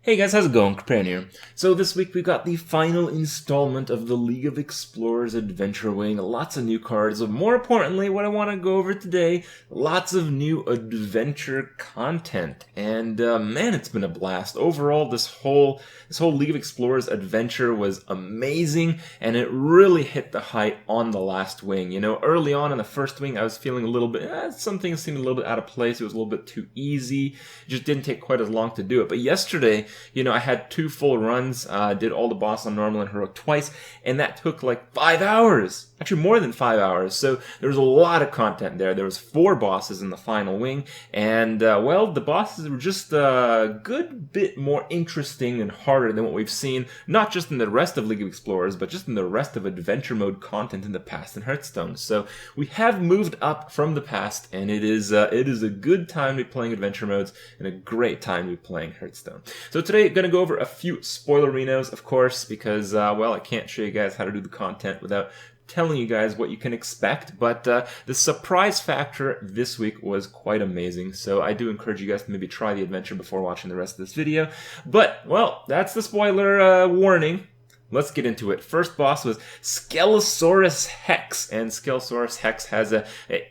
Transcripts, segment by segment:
Hey guys, how's it going? Kripparrian here. So this week we got the final installment of the League of Explorers Adventure Wing. Lots of new cards, but more importantly, what I want to go over today, lots of new adventure content. And man, it's been a blast. Overall, this whole League of Explorers adventure was amazing, and it really hit the height on the last wing. You know, early on in the first wing, I was feeling a little bit, some things seemed a little bit out of place. It was a little bit too easy. It just didn't take quite as long to do it. But yesterday, you know, I had 2 full runs, did all the boss on normal and heroic twice, and that took like 5 hours. Actually, more than 5 hours. So there was a lot of content there. There was 4 bosses in the final wing, and well, the bosses were just a good bit more interesting and harder than what we've seen, not just in the rest of League of Explorers, but just in the rest of adventure mode content in the past in Hearthstone. So we have moved up from the past, and it is a good time to be playing adventure modes and a great time to be playing Hearthstone. So today, I'm going to go over a few spoilerinos, of course, because, well, I can't show you guys how to do the content without telling you guys what you can expect, but the surprise factor this week was quite amazing, so I do encourage you guys to maybe try the adventure before watching the rest of this video. But, well, that's the spoiler warning. Let's get into it. First boss was Skelesaurus Hex, and Skelesaurus Hex has an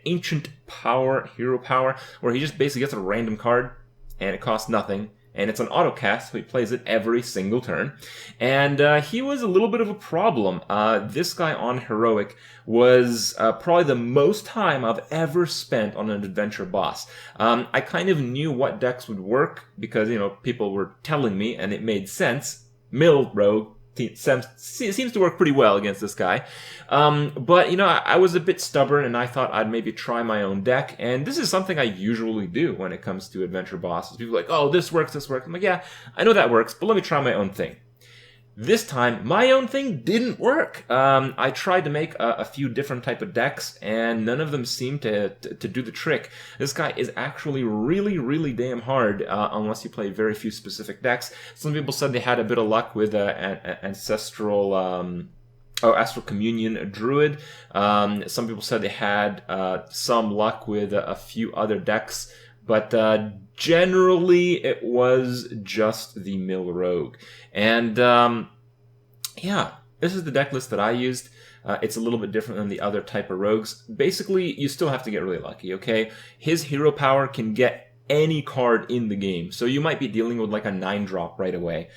ancient power, hero power, where he just basically gets a random card, and it costs nothing. And it's an auto cast, so he plays it every single turn. And he was a little bit of a problem. This guy on Heroic was probably the most time I've ever spent on an adventure boss. I kind of knew what decks would work because, you know, people were telling me, and it made sense. Mill Rogue seems to work pretty well against this guy. But, you know, I was a bit stubborn, and I thought I'd maybe try my own deck. And this is something I usually do when it comes to adventure bosses. People are like, oh, this works, this works. I'm like, yeah, I know that works, but let me try my own thing. This time, my own thing didn't work. I tried to make a few different type of decks, and none of them seemed to do the trick. This guy is actually really, really damn hard, unless you play very few specific decks. Some people said they had a bit of luck with Ancestral... Astral Communion Druid. Some people said they had some luck with a few other decks, but generally it was just the Mill Rogue. And yeah, this is the deck list that I used. It's a little bit different than the other type of rogues. Basically, you still have to get really lucky, okay? His hero power can get any card in the game. So you might be dealing with like a 9-drop right away.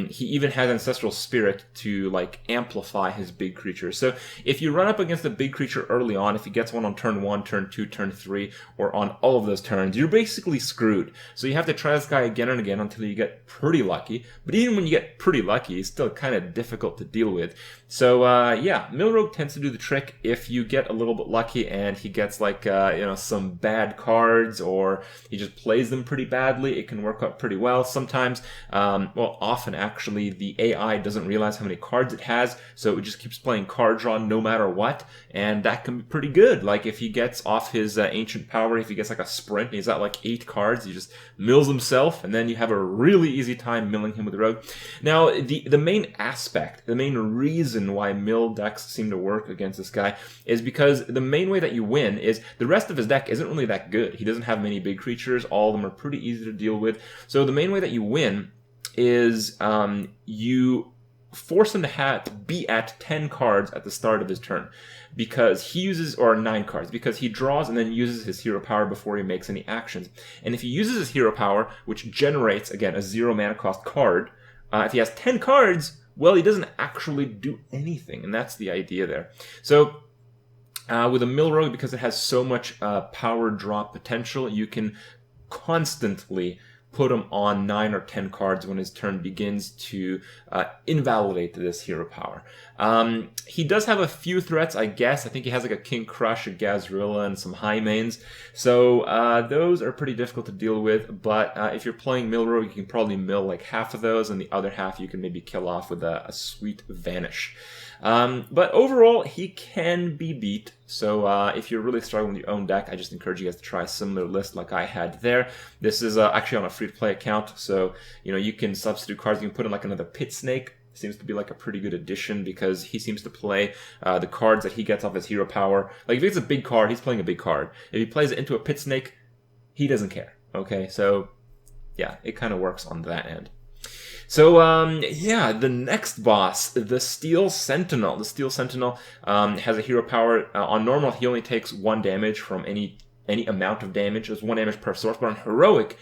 He even has Ancestral Spirit to like amplify his big creature. So if you run up against a big creature early on, if he gets one on turn 1, turn 2, turn 3, or on all of those turns, you're basically screwed. So you have to try this guy again and again until you get pretty lucky. But even when you get pretty lucky, he's still kind of difficult to deal with. So yeah, Mill Rogue tends to do the trick if you get a little bit lucky and he gets like you know, some bad cards, or he just plays them pretty badly. It can work out pretty well. Sometimes, well, often actually, the AI doesn't realize how many cards it has, so it just keeps playing card draw no matter what, and that can be pretty good. Like if he gets off his ancient power, if he gets like a sprint, and he's got like 8 cards, he just mills himself, and then you have a really easy time milling him with the Rogue. Now, the main aspect, the main reason why mill decks seem to work against this guy is because the main way that you win is the rest of his deck isn't really that good. He doesn't have many big creatures. All of them are pretty easy to deal with. So the main way that you win is you force him to be at 10 cards at the start of his turn, because he uses, or 9 cards, because he draws and then uses his hero power before he makes any actions. And if he uses his hero power, which generates, again, a 0 mana cost card, if he has 10 cards, well, he doesn't actually do anything, and that's the idea there. So with a Mill Rogue, because it has so much power drop potential, you can constantly put him on 9 or 10 cards when his turn begins to invalidate this hero power. He does have a few threats, I guess. I think he has like a King Crush, a Gazrilla, and some high mains. So those are pretty difficult to deal with, but if you're playing Mill Rogue, you can probably mill like half of those, and the other half you can maybe kill off with a sweet Vanish. But overall, he can be beat. So if you're really struggling with your own deck, I just encourage you guys to try a similar list like I had there. This is actually on a free-to-play account, so you know you can substitute cards. You can put in like another Pit Snake. Seems to be like a pretty good addition because he seems to play the cards that he gets off his hero power. Like if he gets a big card, he's playing a big card. If he plays it into a Pit Snake, he doesn't care. Okay, so yeah, it kind of works on that end. So, yeah, the next boss, the Steel Sentinel. The Steel Sentinel has a hero power. On normal, he only takes 1 damage from any amount of damage. There's 1 damage per source, but on heroic,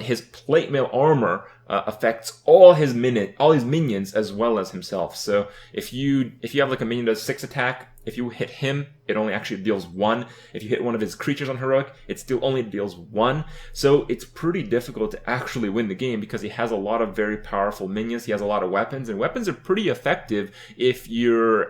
his plate mail armor affects all his minions as well as himself. So if you have like a minion that does 6 attack, if you hit him, it only actually deals 1. If you hit one of his creatures on heroic, it still only deals 1. So it's pretty difficult to actually win the game because he has a lot of very powerful minions. He has a lot of weapons, and weapons are pretty effective if your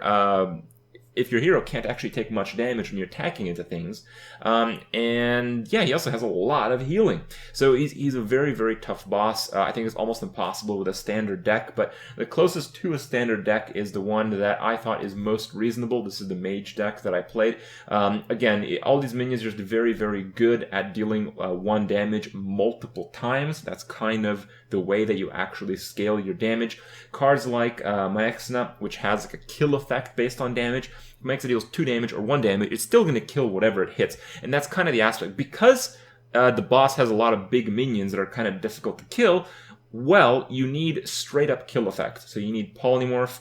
hero can't actually take much damage when you're attacking into things. And yeah, he also has a lot of healing. So he's a very, very tough boss. I think it's almost impossible with a standard deck, but the closest to a standard deck is the one that I thought is most reasonable. This is the mage deck that I played. Again, all these minions are just very, very good at dealing 1 damage multiple times. That's kind of the way that you actually scale your damage. Cards like Maexna, which has like a kill effect based on damage, makes it deals 2 damage or 1 damage, it's still going to kill whatever it hits. And that's kind of the aspect. Because the boss has a lot of big minions that are kind of difficult to kill, well, you need straight up kill effect. So you need polymorph.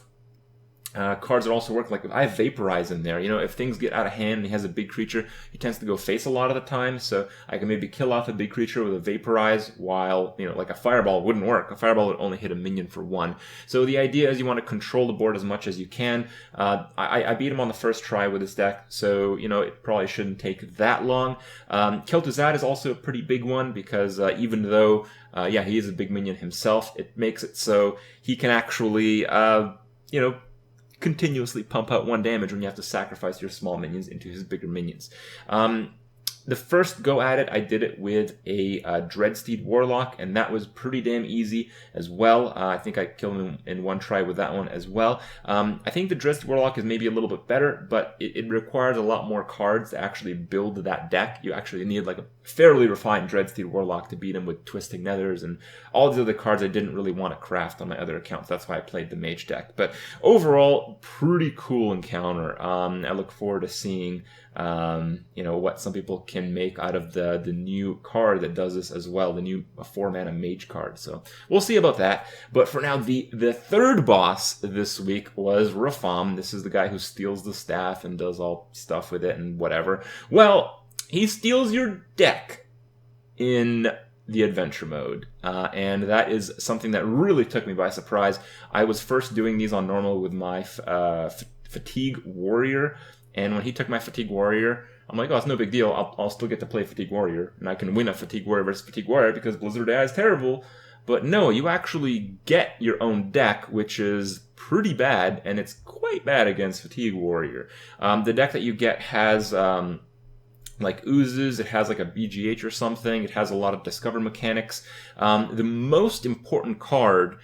Cards that also work, like I have Vaporize in there. You know, if things get out of hand and he has a big creature, he tends to go face a lot of the time, so I can maybe kill off a big creature with a Vaporize, while, you know, like a Fireball wouldn't work. A Fireball would only hit a minion for 1. So the idea is you want to control the board as much as you can. I beat him on the first try with this deck, so, you know, it probably shouldn't take that long. Kel'Thuzad is also a pretty big one, because even though, yeah, he is a big minion himself, it makes it so he can actually, you know, continuously pump out 1 damage when you have to sacrifice your small minions into his bigger minions. The first go at it, I did it with a Dreadsteed Warlock, and that was pretty damn easy as well. I think I killed him in 1 try with that one as well. I think the Dreadsteed Warlock is maybe a little bit better, but it requires a lot more cards to actually build that deck. You actually need like a fairly refined Dreadsteed Warlock to beat him with Twisting Nethers and all the other cards I didn't really want to craft on my other accounts. That's why I played the Mage deck. But overall, pretty cool encounter. I look forward to seeing you know, what some people can make out of the new card that does this as well, the new 4-mana Mage card. So we'll see about that. But for now, the third boss this week was Rafaam. This is the guy who steals the staff and does all stuff with it and whatever. Well, he steals your deck in the adventure mode, and that is something that really took me by surprise. I was first doing these on normal with my Fatigue Warrior, and when he took my Fatigue Warrior, I'm like, oh, it's no big deal. I'll still get to play Fatigue Warrior, and I can win a Fatigue Warrior versus Fatigue Warrior because Blizzard AI is terrible. But no, you actually get your own deck, which is pretty bad, and it's quite bad against Fatigue Warrior. The deck that you get has like oozes, it has like a BGH or something, it has a lot of discover mechanics. The most important card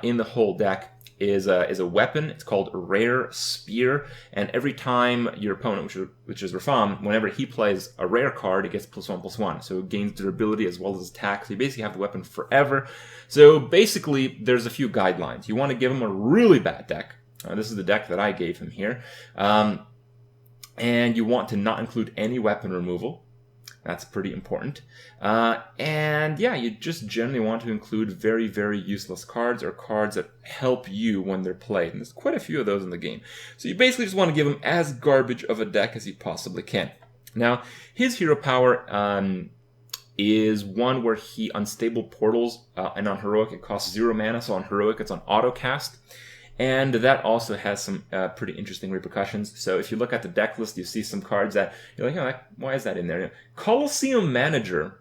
in the whole deck is a weapon. It's called Rare Spear, and every time your opponent, which is Rafaam, whenever he plays a rare card, it gets +1/+1. So it gains durability as well as attack. So you basically have the weapon forever. So basically, there's a few guidelines. You want to give him a really bad deck. This is the deck that I gave him here. And you want to not include any weapon removal. That's pretty important. And yeah, you just generally want to include very, very useless cards or cards that help you when they're played. And there's quite a few of those in the game. So you basically just want to give him as garbage of a deck as you possibly can. Now, his hero power is one where he unstable portals, and on heroic it costs 0 mana, so on heroic it's on auto cast. And that also has some pretty interesting repercussions. So if you look at the deck list, you see some cards that you're like, oh, why is that in there? Colosseum Manager.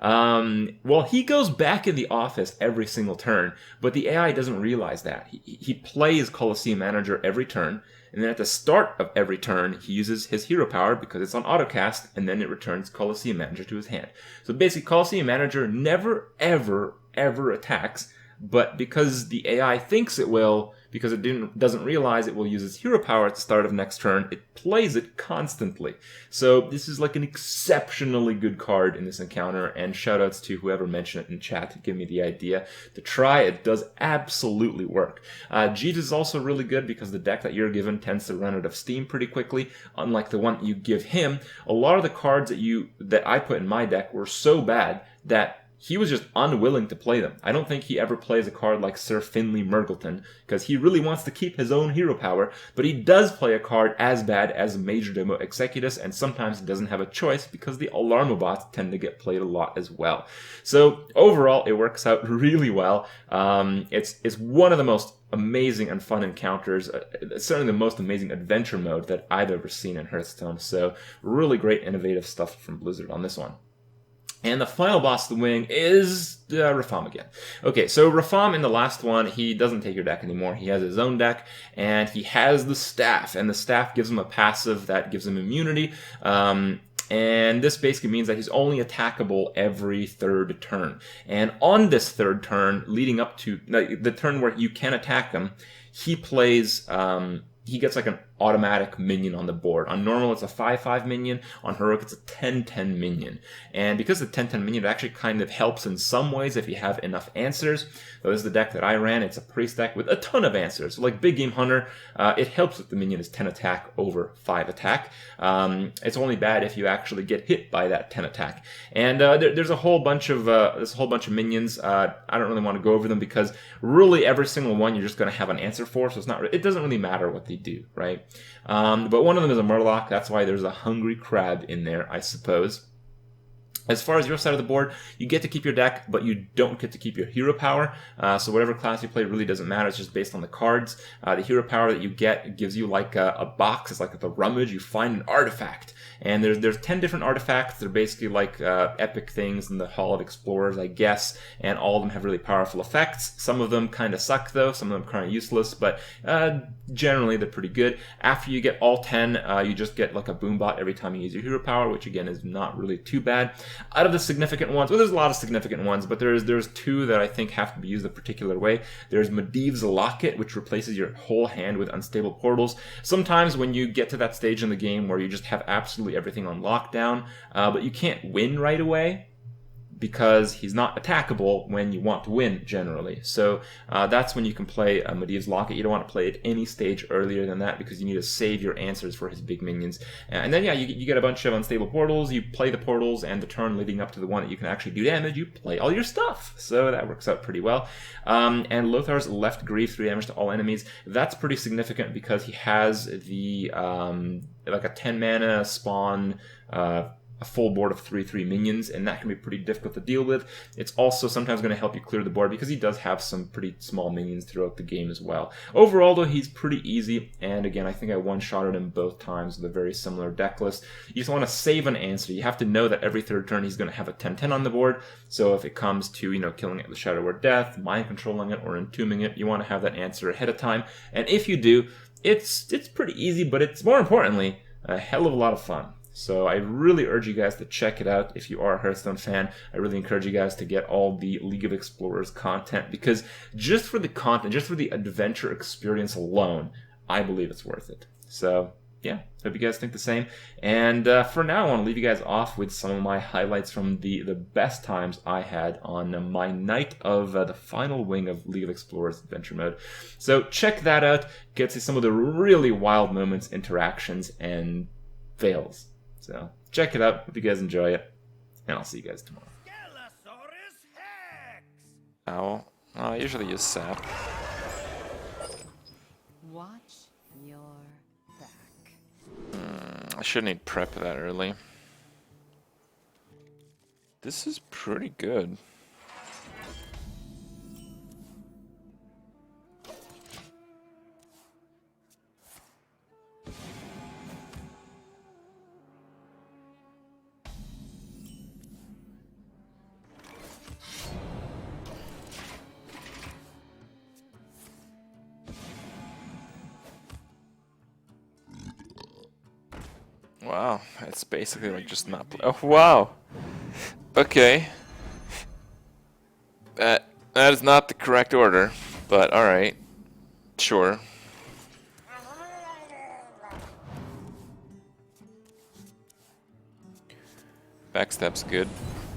Well, he goes back in the office every single turn, but the AI doesn't realize that. He plays Colosseum Manager every turn, and then at the start of every turn, he uses his hero power because it's on autocast, and then it returns Colosseum Manager to his hand. So basically, Colosseum Manager never, ever, ever attacks, but because the AI thinks it will, because it doesn't realize it will use its hero power at the start of next turn, it plays it constantly. So this is like an exceptionally good card in this encounter, and shoutouts to whoever mentioned it in chat to give me the idea to try. It does absolutely work. Jeet is also really good because the deck that you're given tends to run out of steam pretty quickly, unlike the one you give him. A lot of the cards that I put in my deck were so bad that he was just unwilling to play them. I don't think he ever plays a card like Sir Finley Murgleton, because he really wants to keep his own hero power, but he does play a card as bad as Majordomo Executus, and sometimes he doesn't have a choice because the Alarmobots tend to get played a lot as well. So overall, it works out really well. It's one of the most amazing and fun encounters, certainly the most amazing adventure mode that I've ever seen in Hearthstone, so really great innovative stuff from Blizzard on this one. And the final boss of the wing is Rafaam again. Okay, so Rafaam in the last one, he doesn't take your deck anymore. He has his own deck, and he has the staff, and the staff gives him a passive that gives him immunity. And this basically means that he's only attackable every third turn. And on this third turn, leading up to the turn where you can attack him, he plays... he gets like an automatic minion on the board. On normal, it's a 5/5 minion. On heroic, it's a 10/10 minion. And because the 10/10 minion, it actually kind of helps in some ways if you have enough answers. So this is the deck that I ran. It's a priest deck with a ton of answers. So like Big Game Hunter, it helps if the minion is 10 attack over 5 attack. It's only bad if you actually get hit by that 10 attack. And there's a whole bunch of minions. I don't really want to go over them because really every single one you're just going to have an answer for. So it doesn't really matter what they do, right? But one of them is a Murloc. That's why there's a Hungry Crab in there, I suppose. As far as your side of the board, you get to keep your deck, but you don't get to keep your hero power. So whatever class you play really doesn't matter. It's just based on the cards. The hero power that you get gives you like a box. It's like at the rummage. You find an artifact. And there's 10 different artifacts. They're basically like epic things in the Hall of Explorers, I guess. And all of them have really powerful effects. Some of them kind of suck, though. Some of them are kind of useless. But generally, they're pretty good. After you get all 10, you just get like a Boombot every time you use your hero power, which again is not really too bad. Out of the significant ones, well, there's a lot of significant ones, but there's two that I think have to be used a particular way. There's Medivh's Locket, which replaces your whole hand with unstable portals. Sometimes when you get to that stage in the game where you just have absolutely everything on lockdown, but you can't win right away, because he's not attackable when you want to win, generally. So that's when you can play Medivh's Locket. You don't want to play at any stage earlier than that because you need to save your answers for his big minions. And then, yeah, you get a bunch of unstable portals. You play the portals, and the turn leading up to the one that you can actually do damage, you play all your stuff. So that works out pretty well. And Lothar's Left Greave, 3 damage to all enemies. That's pretty significant because he has the like a 10 mana spawn a full board of 3/3 minions, and that can be pretty difficult to deal with. It's also sometimes going to help you clear the board because he does have some pretty small minions throughout the game as well. Overall, though, he's pretty easy, and again, I think I one-shotted him both times with a very similar deck list. You just want to save an answer. You have to know that every third turn he's going to have a 10/10 on the board, so if it comes to, killing it with Shadow Word Death, mind controlling it, or entombing it, you want to have that answer ahead of time, and if you do, it's pretty easy, but it's more importantly a hell of a lot of fun. So I really urge you guys to check it out if you are a Hearthstone fan. I really encourage you guys to get all the League of Explorers content, because just for the content, just for the adventure experience alone, I believe it's worth it. So yeah, hope you guys think the same. And for now, I want to leave you guys off with some of my highlights from the best times I had on my night of the final wing of League of Explorers Adventure Mode. So check that out. Get to some of the really wild moments, interactions, and fails. So check it out. Hope you guys enjoy it, and I'll see you guys tomorrow. Skelesaurus Hex! Owl. Oh, I usually use sap. Watch your back. I shouldn't need prep that early. This is pretty good. Wow, it's basically like just not play. Oh wow. Okay. That is not the correct order, but all right. Sure. Backstep's good.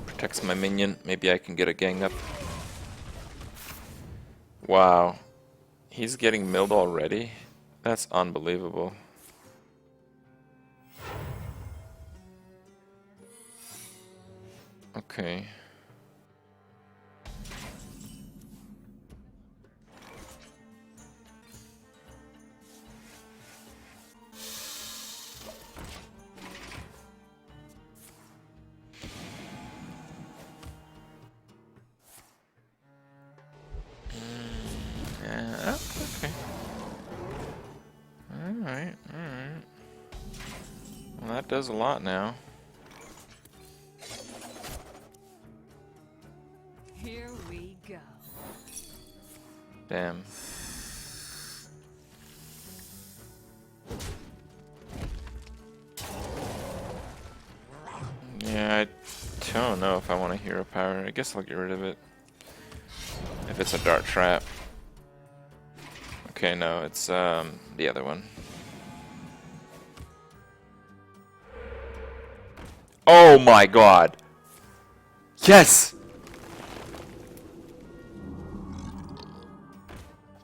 Protects my minion. Maybe I can get a gang up. Wow. He's getting milled already? That's unbelievable. Okay. That does a lot now. Here we go. Damn. Yeah, I don't know if I want a hero power. I guess I'll get rid of it. If it's a dart trap. Okay, no, it's the other one. Oh my god! Yes!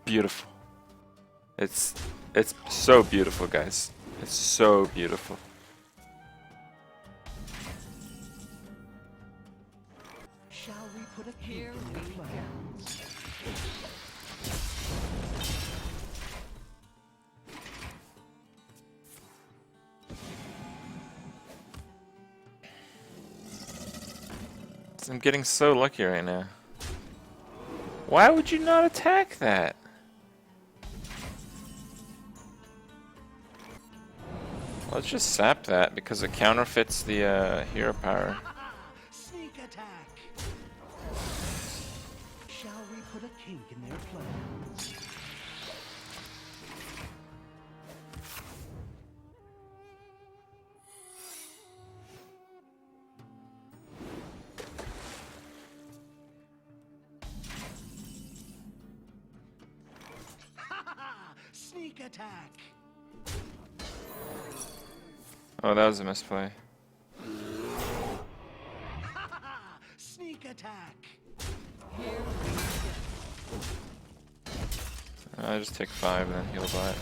Beautiful. It's so beautiful, guys. It's so beautiful. Shall we put a Here we go. I'm getting so lucky right now. Why would you not attack that? Let's just sap that because it counterfeits the hero power. sneak attack? Shall we put a kink in their plans? Sneak attack. Oh, that was a misplay. Sneak attack. Here we go. I just take 5 and then heal by it.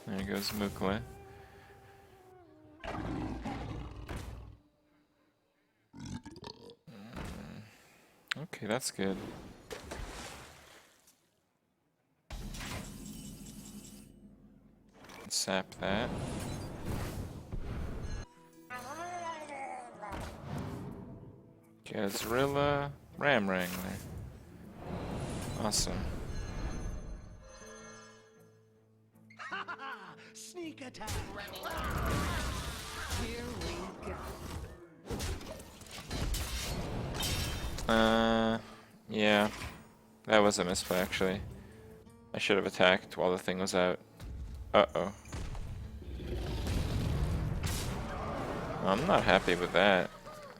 There goes Mukle. Okay, that's good. Sap that. Gazrilla, Ram Wrangler. Awesome. Sneak attack. Here we go. Yeah. That was a misplay, actually. I should have attacked while the thing was out. Uh-oh. I'm not happy with that.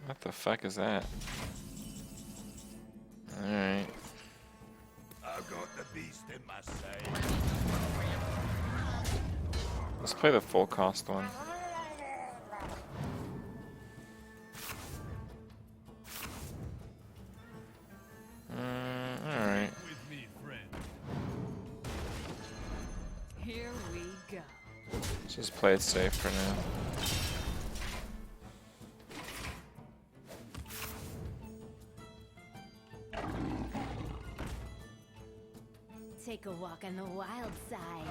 What the fuck is that? Alright. I've got the beast in my sight. Let's play the full cost one. Alright. With me, friend. Here we go. Let's just play it safe for now. Take a walk on the wild side.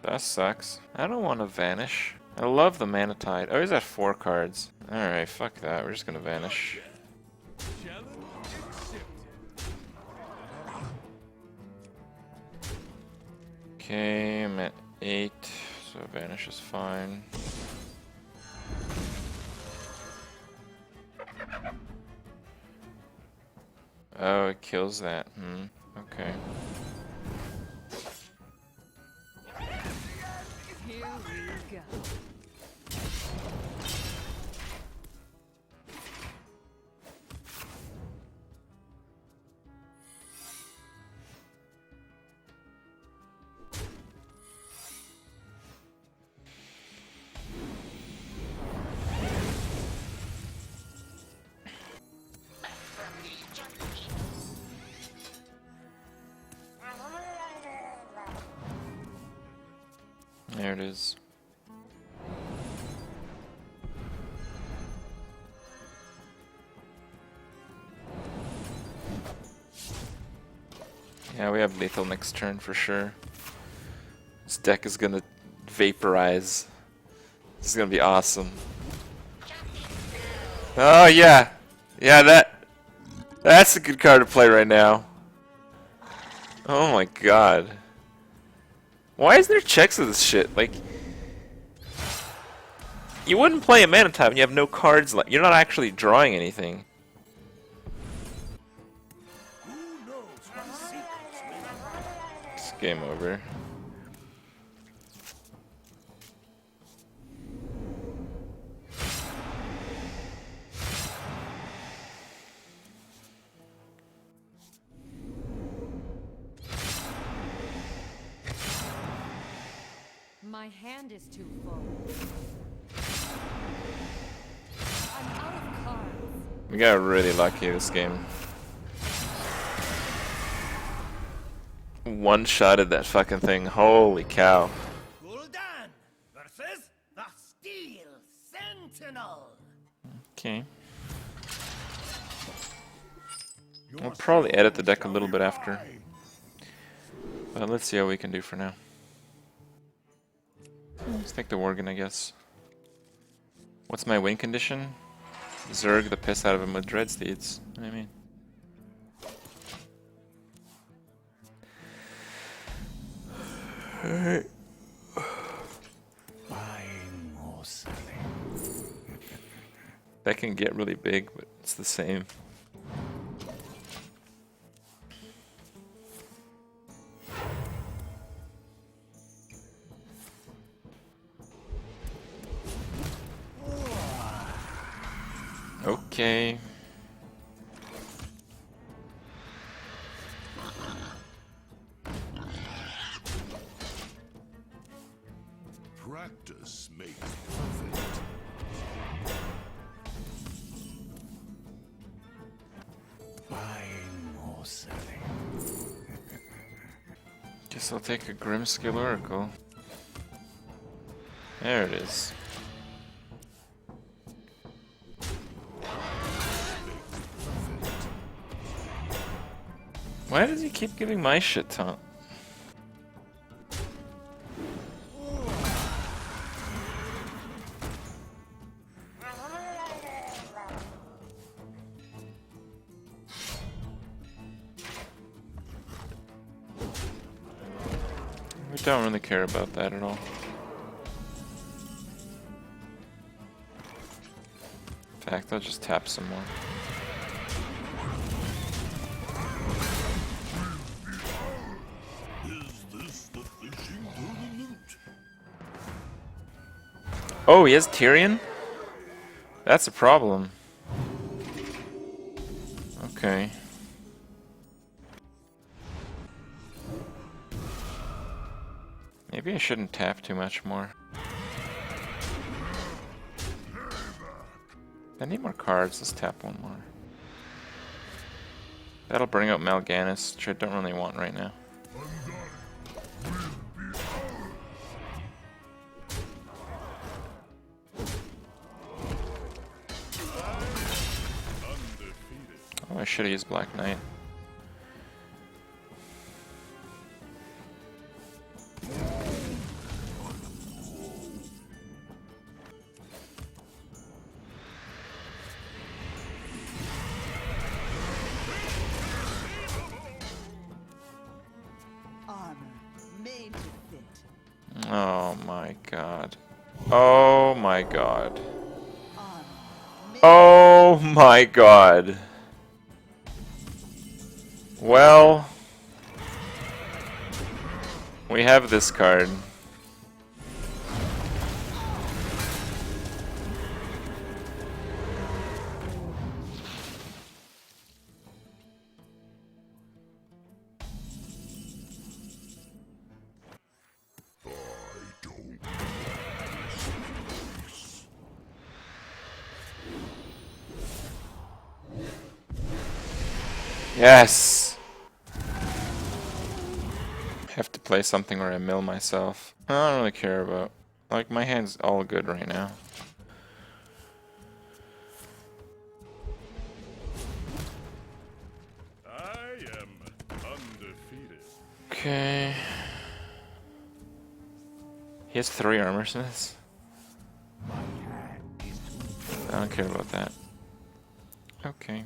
That sucks. I don't want to vanish. I love the Mana Tide. Oh, he's at 4 cards. Alright, fuck that. We're just gonna vanish. Challenge accepted. Okay, I'm at 8, so vanish is fine. Oh, it kills that. Okay. Here we go. There it is. Yeah, we have lethal next turn for sure. This deck is gonna vaporize This is gonna be awesome. Oh yeah, yeah, that's a good card to play right now. Oh my god. Why is there checks of this shit? Like, you wouldn't play a mana tap and you have no cards left. You're not actually drawing anything. It's game over. My hand is too full. I'm out of cards. We got really lucky this game. One-shotted that fucking thing. Holy cow. Gul'dan versus the Steel Sentinel. Okay. I'll probably edit the deck a little bit after. But let's see how we can do for now. Let's take the Worgen, I guess. What's my win condition? Zerg the piss out of him with Dreadsteeds. What do you mean? Alright. Buying or selling. That can get really big, but it's the same. Okay. Practice makes perfect. Buying or selling. Guess I'll take a Grimskill Oracle. There it is. Why does he keep giving my shit taunt? We don't really care about that at all. In fact, I'll just tap some more. Oh, he has Tyrion? That's a problem. Okay. Maybe I shouldn't tap too much more. I need more cards. Let's tap one more. That'll bring out Mal'Ganis, which I don't really want right now. Oh, I should have used Black Knight. Oh my god. Oh my god. Oh my god. Well, we have this card. Yes! Have to play something where I mill myself. I don't really care about. Like, my hand's all good right now. I am undefeated. Okay. He has 3 armor smiths. don't care about that. Okay.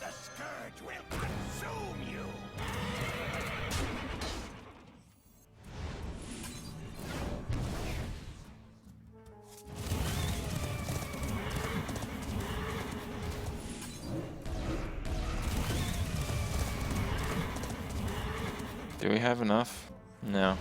The scourge will consume you. Do we have enough? No.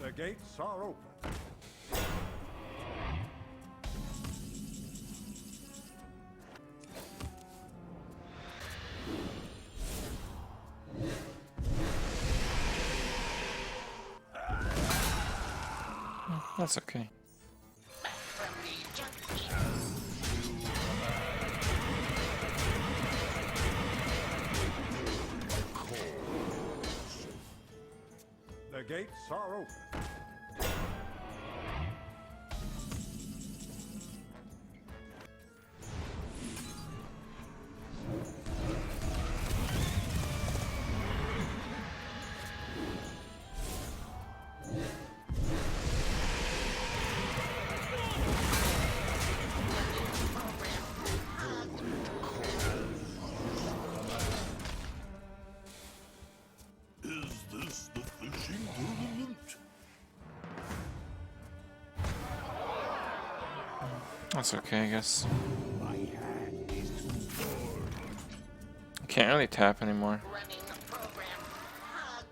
The gates are open. That's okay. The gates are open. Is this the fishing tournament? That's okay, I guess. My hand is too full. Can't really tap anymore. Running the program. Hug.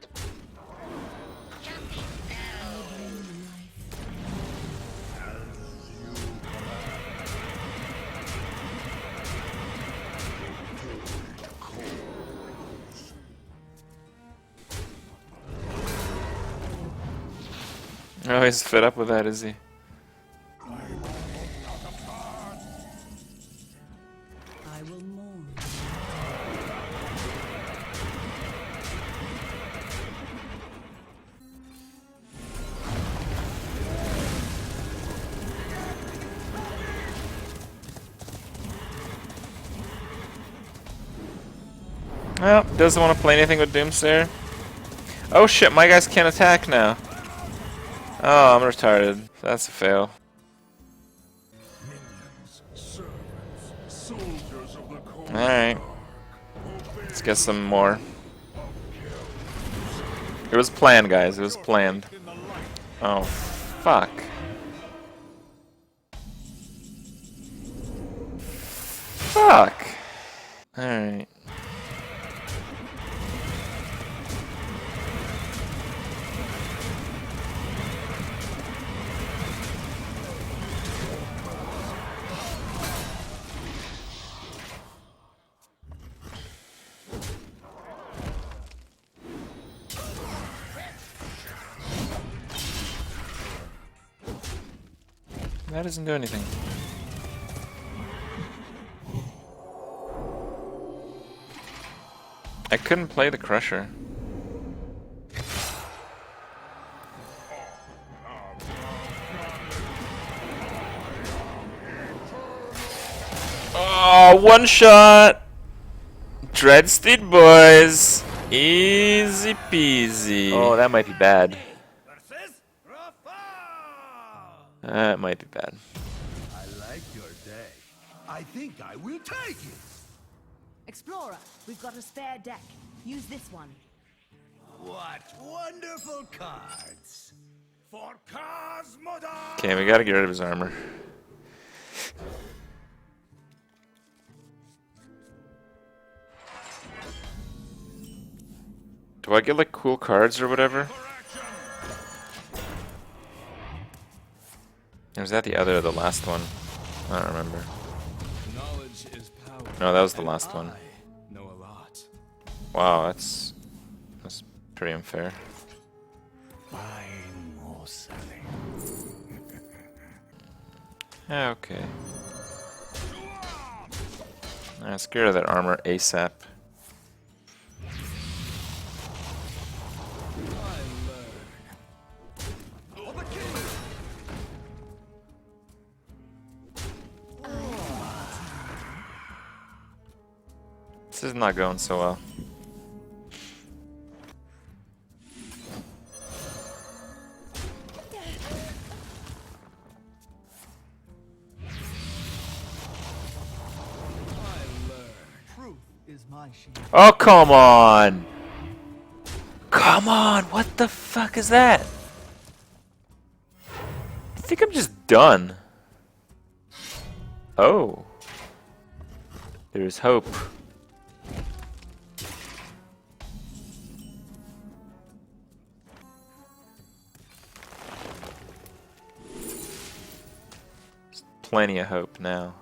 Oh, he's fed up with that, is he? I will mourn. Well, doesn't want to play anything with Doomsayer. Oh shit, my guys can't attack now. Oh, I'm retarded. That's a fail. Minions, servants, soldiers of the cold. Alright. Let's get some more. It was planned, guys. It was planned. Oh, fuck. Fuck. Alright. That doesn't do anything. I couldn't play the Crusher. Oh, one shot! Dreadsteed boys! Easy peasy. Oh, that might be bad. Versus Rafaam! That might be bad. I like your day. I think I will take it. Explorer, we've got a spare deck. Use this one. What wonderful cards. For Cosmodon! Okay, we gotta get rid of his armor. Do I get like cool cards or whatever? Or was that the other, the last one? I don't remember. Knowledge is power. No, that was the last one. I know a lot. Wow, that's pretty unfair. I know something. Yeah, okay. Let's get rid of that armor ASAP. This is not going so well. Truth is my shield. Oh, come on! Come on! What the fuck is that? I think I'm just done. Oh. There's hope. There's plenty of hope now.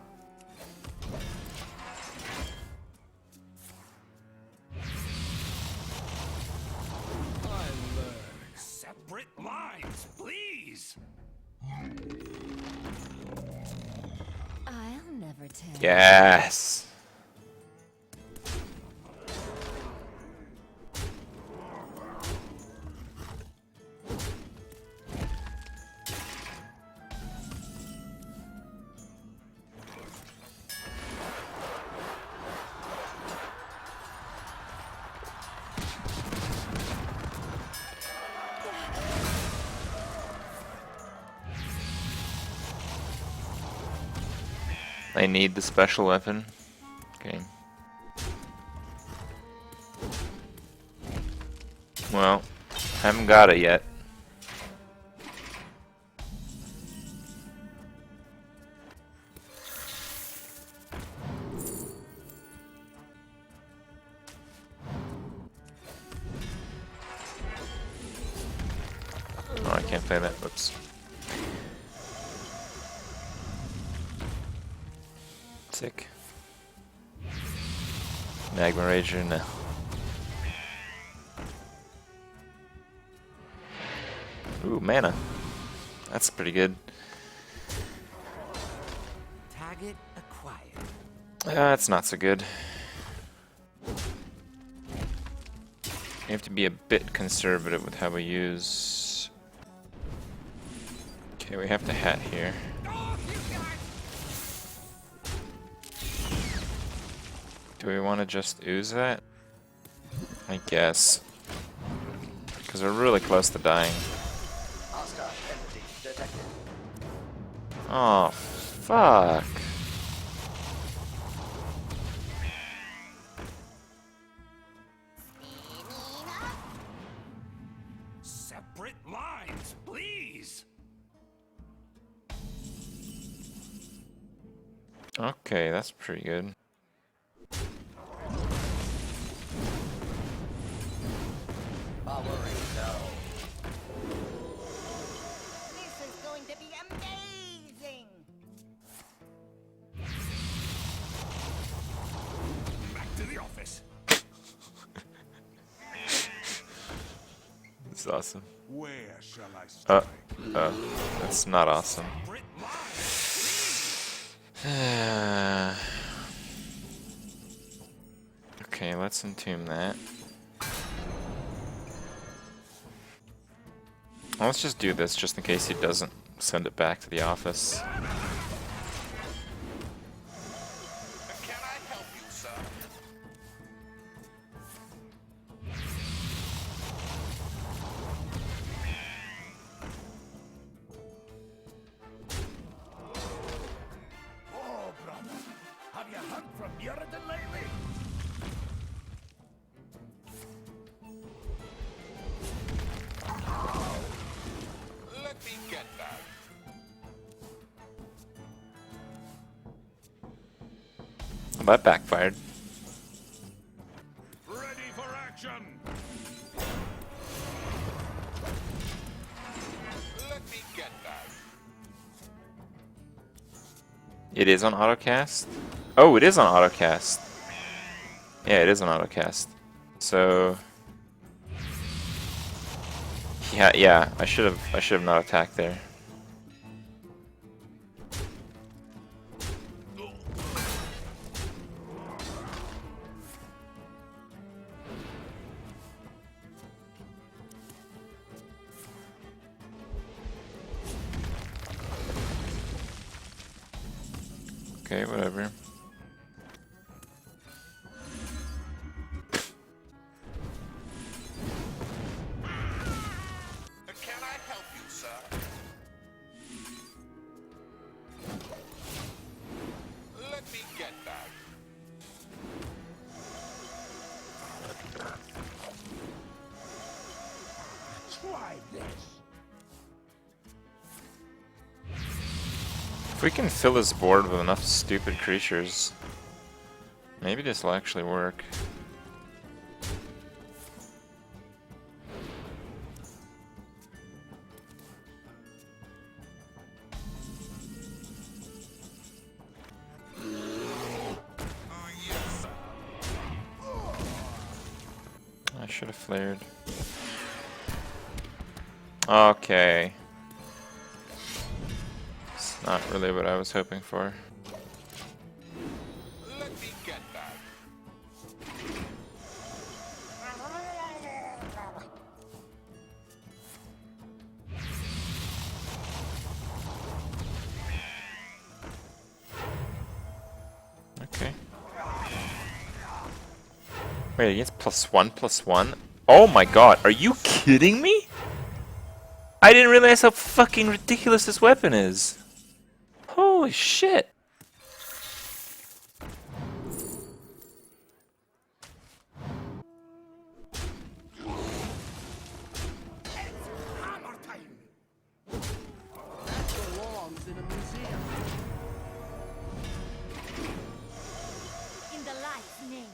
Separate lines, please. I'll never tell. Yes. I need the special weapon. Okay. Well, haven't got it yet. Oh, I can't play that. Whoops. Sick. Magma Rager, no. Ooh, mana. That's pretty good. Target acquired. That's not so good. You have to be a bit conservative with how we use. Okay, we have to hat here. Do we want to just ooze that? I guess. Because we're really close to dying. Oh, fuck. Separate lines, please. Okay, that's pretty good. This is going to be amazing. Back to the office. It's awesome. Where shall I start? That's not awesome. Separate lines. Okay, let's entomb that. Let's just do this just in case he doesn't send it back to the office. Can I help you, sir? Oh, brother. Have you heard from Yuridan lately? Let me get that. Well, that backfired. Ready for action. Let me get that. It is on autocast? Oh, it is on autocast. Yeah, it is on autocast. So yeah, I should have not attacked there. Okay, whatever. If we can fill this board with enough stupid creatures, maybe this will actually work. I should have flared. Okay. It's not really what I was hoping for. Let me get that. Okay. Wait, against +1/+1? Oh my god, are you kidding me? I didn't realize how fucking ridiculous this weapon is. Holy shit. Hammer time. That belongs in a museum. In the light's name.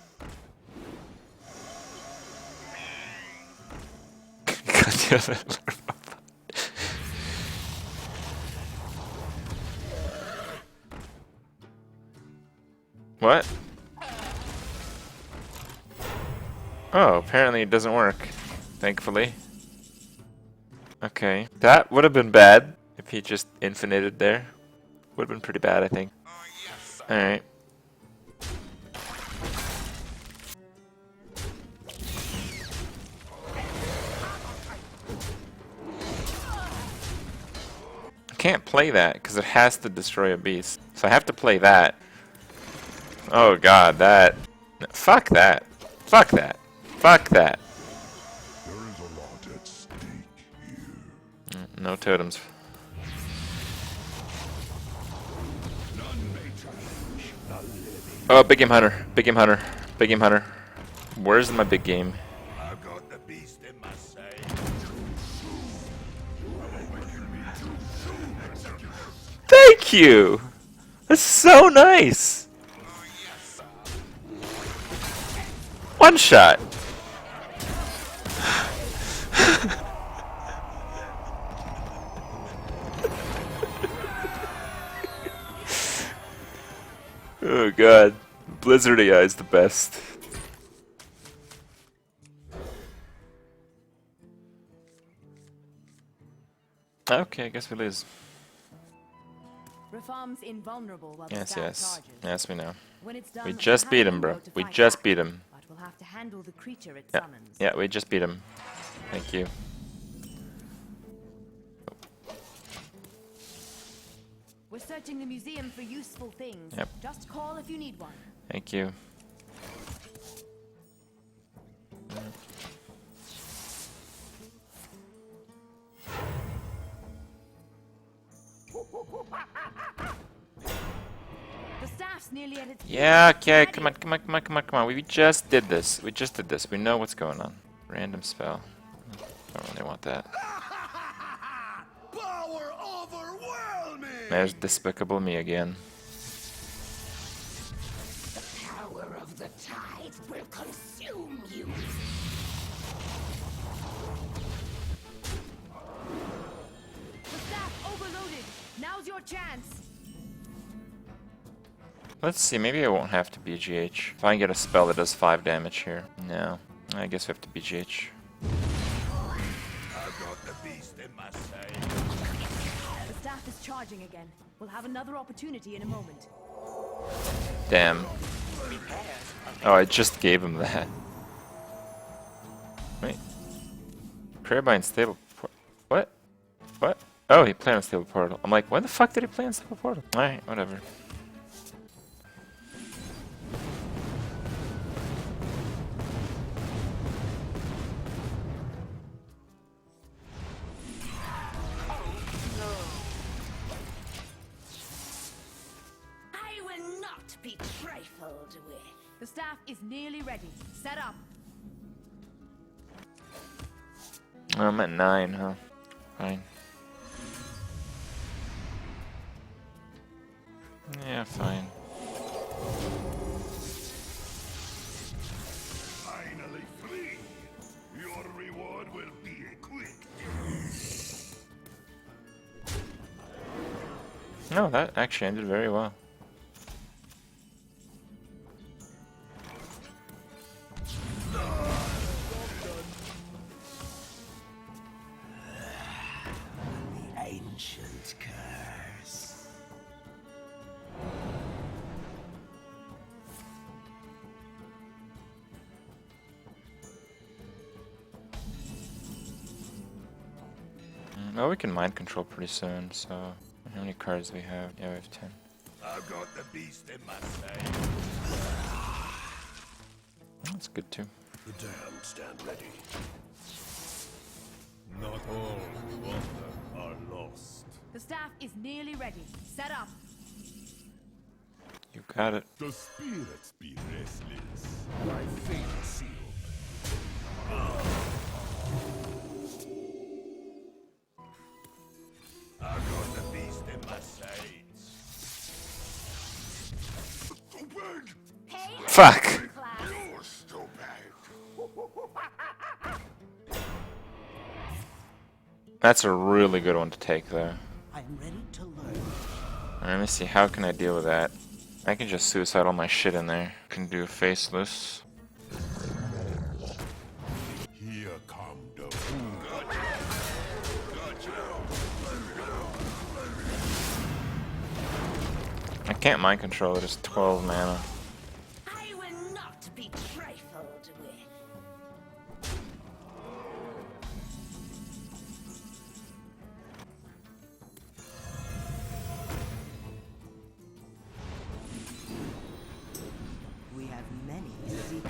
God damn it. What? Oh, apparently it doesn't work. Thankfully. Okay. That would have been bad if he just infinited there. Would have been pretty bad, I think. Alright. I can't play that because it has to destroy a beast. So I have to play that. Oh god, that. Fuck that. Fuck that. Fuck that. There is a lot at stake here. No totems. None may challenge the living. Oh, big game hunter. Big game hunter. Big game hunter. Where's my big game? I've got the beast in my sight. Thank you! That's so nice! One shot! Oh god. Blizzardy Eye's the best. Okay, I guess we lose. Rafaam's invulnerable while the Yes, staff yes. charges. Yes, we know. When it's done, We we'll just have beat a him, bro. hero to We fight just back, beat him. But we'll have to handle the creature it Yeah, summons. yeah, we just beat him. Thank you. We're searching the museum for useful things. Yep. Just call if you need one. Thank you. The staff's nearly at its Yeah, peak. okay, Ready? come on, come on, come on, come on, come on. We just did this. We just did this. We know what's going on. Random spell. Don't really want that. Power overwhelming. There's Despicable Me again. Power of the tide will consume you. The staff overloaded. Now's your chance. Let's see, maybe I won't have to BGH. If I can get a spell that does 5 damage here. No. I guess we have to BGH. I've got the beast in my sight. The staff is charging again. We'll have another opportunity in a moment. Damn. Oh, I just gave him that. Wait. Kripparrian stable what? What? Oh, he played on stable portal. I'm like, why the fuck did he play on stable portal? Alright, whatever. I will not be trifled with. The staff is nearly ready. Set up. Oh, I'm at 9, huh? Fine. Yeah, fine. Finally free. Your reward will be a quick No, that actually ended very well. ancient curse. Well, we can mind control pretty soon, so... How many cards do we have? Yeah, we have 10. I've got the beast in my sight. That's good too. The damned stand ready. Not all who wander are lost. The staff is nearly ready. Set up. You got it. The spirits be restless. My fate sealed. I've got the beast in my sights. Stupid! Fuck! You're stupid! That's a really good one to take, though. I'm ready to learn. Let me see, how can I deal with that? I can just suicide all my shit in there. Can do faceless. Here come the I can't mind control it, it's 12 mana. I will not be trifled with. We have many secrets.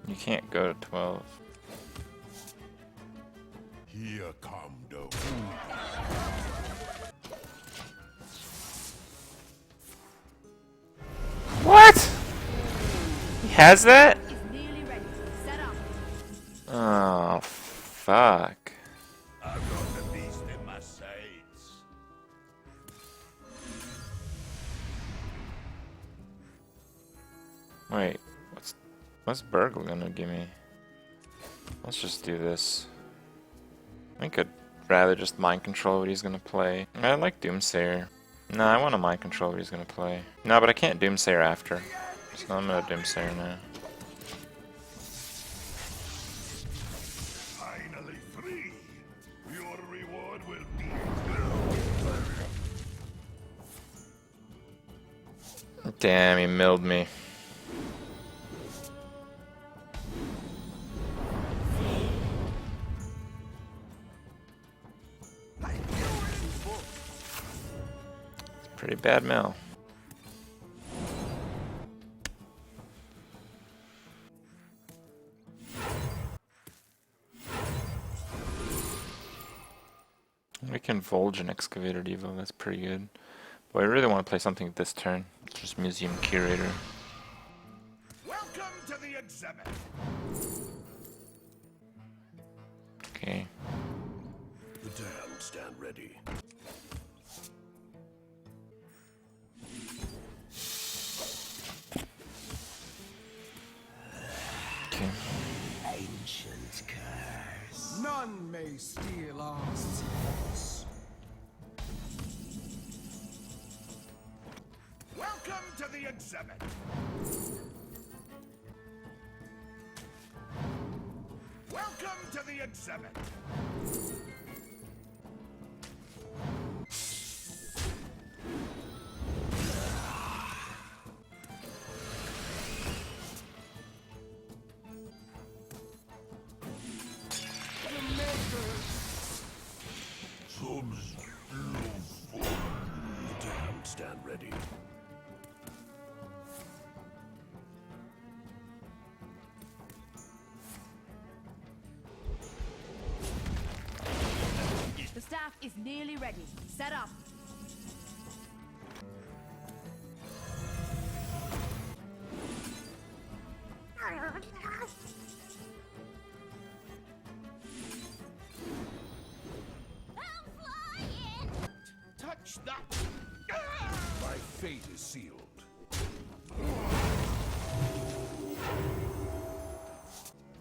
You can't go to 12. Here come the What? He has that? Is nearly ready. Set up. Oh, fuck. I've got the beast in my sights. Wait, what's Burgle gonna give me? Let's just do this. I could rather just mind control what he's gonna play. I like Doomsayer. No, I want to mind control what he's gonna play. No, but I can't Doomsayer after. So I'm gonna Doomsayer now. Finally free. Your reward will be Damn, he milled me. Pretty bad mill. We can Volge an Excavator Devo, that's pretty good. But I really want to play something this turn. Just Museum Curator. Welcome to the exhibit. Okay. The damned stand ready. Okay. Ancient curse. None may steal our secrets. Welcome to the exhibit. Welcome to the exhibit. Subs the damned stand ready. The staff is nearly ready. Set up. I'm flying! Touch touch that! My fate is sealed.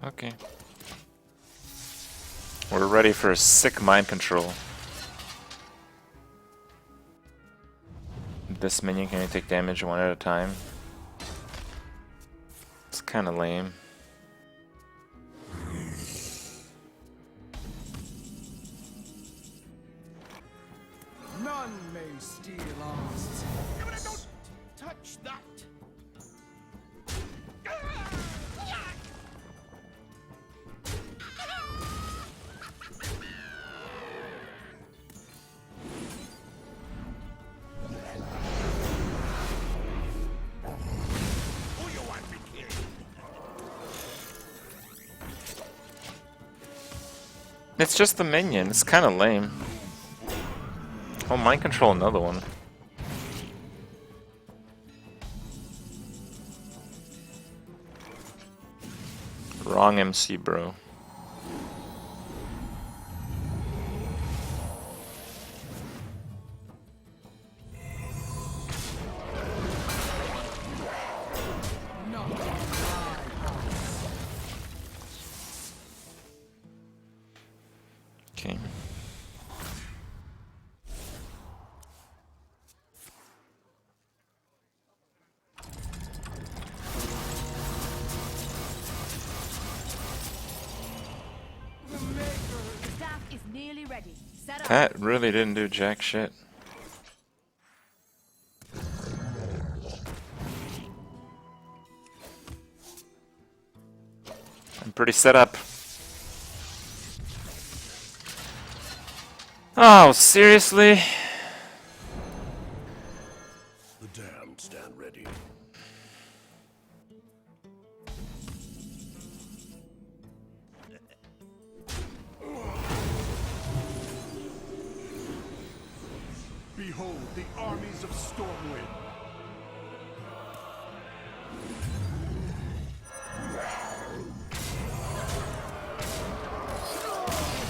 Okay. We're ready for a sick mind control. This minion can only take damage one at a time. It's kinda lame. None may steal us. Don't touch that! Who you want to kill? It's just the minion. It's kinda lame. Oh, mind control another one. Wrong MC, bro. Okay. The staff is nearly ready. Set up. That really didn't do jack shit. I'm pretty set up. Oh, seriously? The damned stand ready. Behold the armies of Stormwind.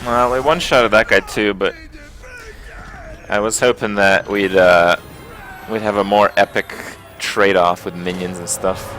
Well, we one-shotted that guy too, but I was hoping that we'd have a more epic trade-off with minions and stuff.